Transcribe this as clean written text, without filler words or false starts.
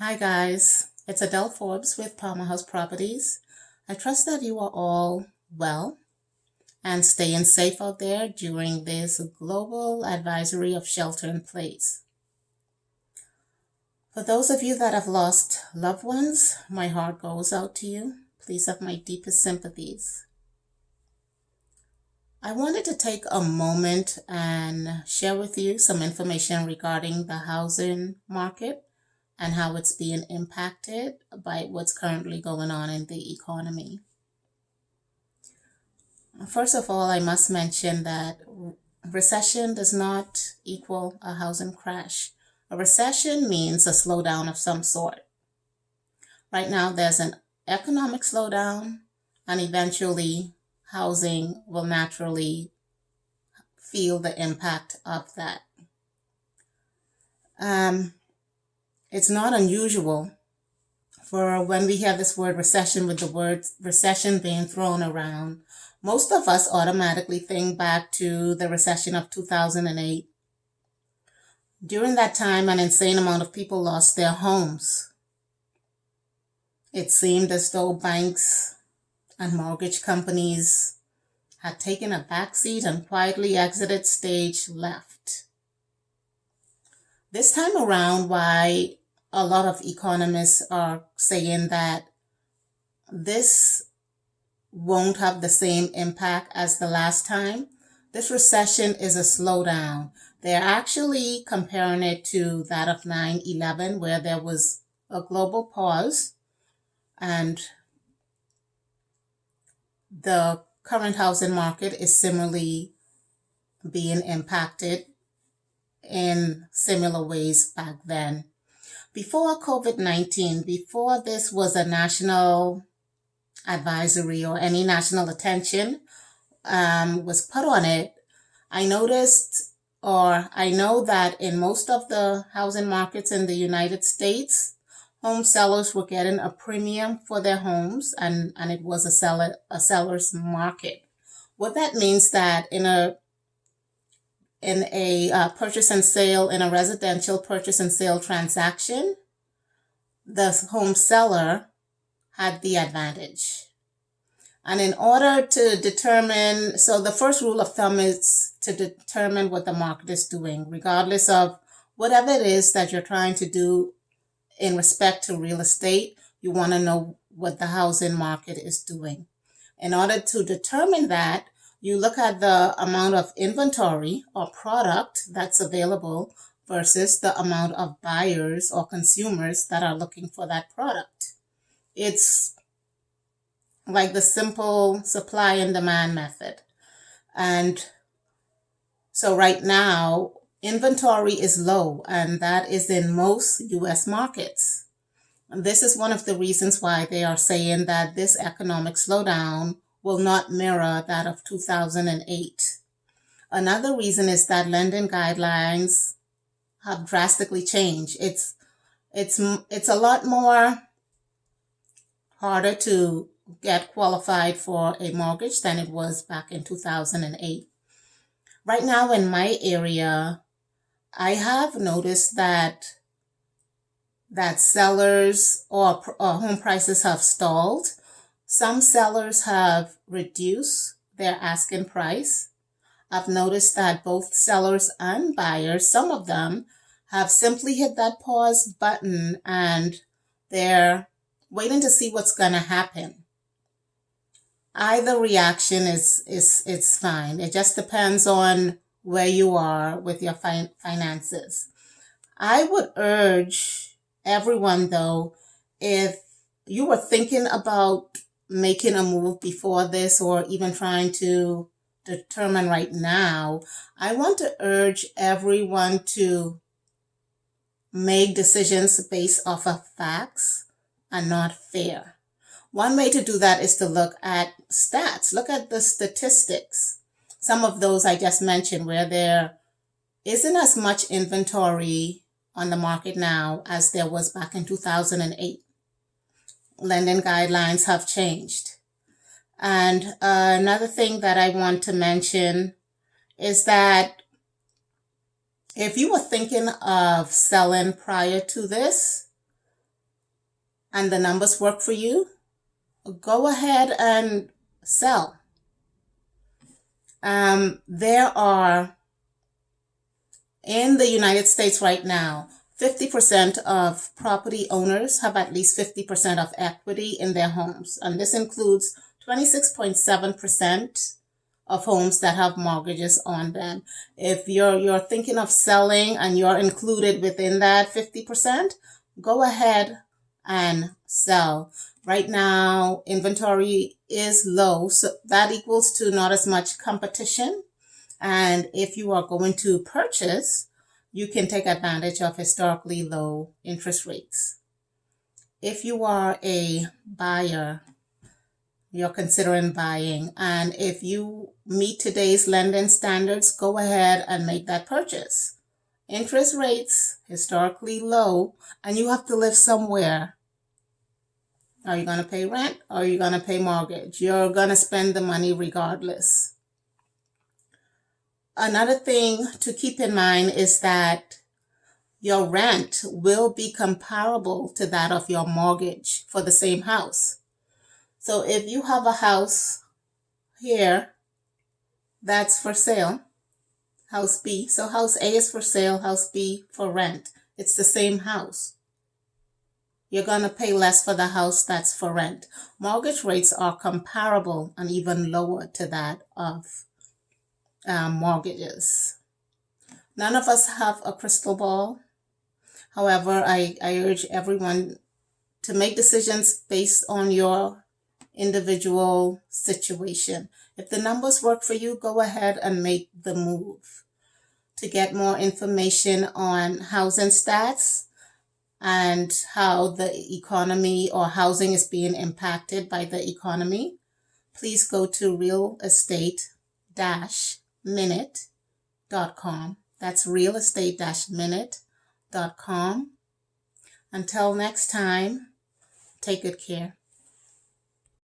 Hi guys, it's Adele Forbes with Palmer House Properties. I trust that you are all well and staying safe out there during this global advisory of shelter in place. For those of you that have lost loved ones, my heart goes out to you. Please have my deepest sympathies. I wanted to take a moment and share with you some information regarding the housing market and how it's being impacted by what's currently going on in the economy. First of all, I must mention that recession does not equal a housing crash. A recession means a slowdown of some sort. Right now, there's an economic slowdown, and eventually, housing will naturally feel the impact of that. It's not unusual for when we have this word recession, with the word recession being thrown around, most of us automatically think back to the recession of 2008. During that time, an insane amount of people lost their homes. It seemed as though banks and mortgage companies had taken a backseat and quietly exited stage left. This time around, why a lot of economists are saying that this won't have the same impact as the last time. This recession is a slowdown. They're actually comparing it to that of 9/11, where there was a global pause and the current housing market is similarly being impacted in similar ways back then. Before COVID-19, before this was a national advisory or any national attention was put on it, I know that in most of the housing markets in the United States, home sellers were getting a premium for their homes, and it was a seller's market. What that means that in a purchase and sale, in a residential purchase and sale transaction, the home seller had the advantage. And in order to determine, so the first rule of thumb is to determine what the market is doing, regardless of whatever it is that you're trying to do in respect to real estate, you want to know what the housing market is doing. In order to determine that, you look at the amount of inventory or product that's available versus the amount of buyers or consumers that are looking for that product. It's like the simple supply and demand method. And so right now, inventory is low, and that is in most U.S. markets. And this is one of the reasons why they are saying that this economic slowdown will not mirror that of 2008. Another reason is that lending guidelines have drastically changed. It's a lot more harder to get qualified for a mortgage than it was back in 2008. Right now in my area, I have noticed that sellers or home prices have stalled. Some sellers have reduced their asking price. I've noticed that both sellers and buyers, some of them, have simply hit that pause button and they're waiting to see what's going to happen. Either reaction is fine. It just depends on where you are with your finances. I would urge everyone, though, if you were thinking about making a move before this or even trying to determine right now, I want to urge everyone to make decisions based off of facts and not fear. One way to do that is to look at stats, look at the statistics. Some of those I just mentioned, where there isn't as much inventory on the market now as there was back in 2008. Lending guidelines have changed. And another thing that I want to mention is that if you were thinking of selling prior to this, and the numbers work for you, go ahead and sell. There are, in the United States right now, 50% of property owners have at least 50% of equity in their homes. And this includes 26.7% of homes that have mortgages on them. If you're thinking of selling and you're included within that 50%, go ahead and sell. Right now, inventory is low, so that equals to not as much competition. And if you are going to purchase, you can take advantage of historically low interest rates. If you are a buyer, you're considering buying, and if you meet today's lending standards, go ahead and make that purchase. Interest rates historically low, and you have to live somewhere. Are you going to pay rent or are you going to pay mortgage? You're going to spend the money regardless. Another thing to keep in mind is that your rent will be comparable to that of your mortgage for the same house. So if you have a house here that's for sale, house B, so house A is for sale, house B for rent, it's the same house. You're going to pay less for the house that's for rent. Mortgage rates are comparable and even lower to that of mortgages. None of us have a crystal ball. However, I urge everyone to make decisions based on your individual situation. If the numbers work for you, go ahead and make the move. To get more information on housing stats and how the economy or housing is being impacted by the economy, please go to realestate-minute.com. That's realestate-minute.com. Until next time, take good care.